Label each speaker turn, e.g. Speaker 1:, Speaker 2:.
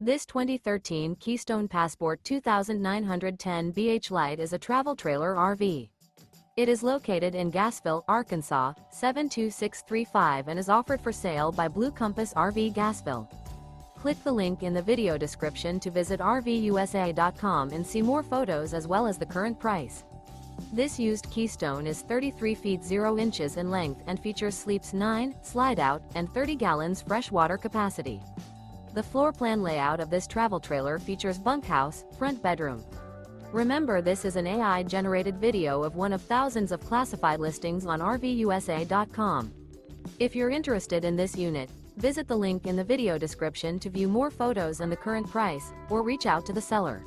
Speaker 1: This 2013 Keystone Passport 2910 BH Lite is a travel trailer RV. It is located in Gassville, Arkansas, 72635 and is offered for sale by Blue Compass RV Gassville. Click the link in the video description to visit RVUSA.com and see more photos as well as the current price. This used Keystone is 33 feet 0 inches in length and features sleeps 9, slide-out, and 30 gallons fresh water capacity. The floor plan layout of this travel trailer features bunkhouse, front bedroom. Remember, this is an AI-generated video of one of thousands of classified listings on RVUSA.com. If you're interested in this unit, visit the link in the video description to view more photos and the current price, or reach out to the seller.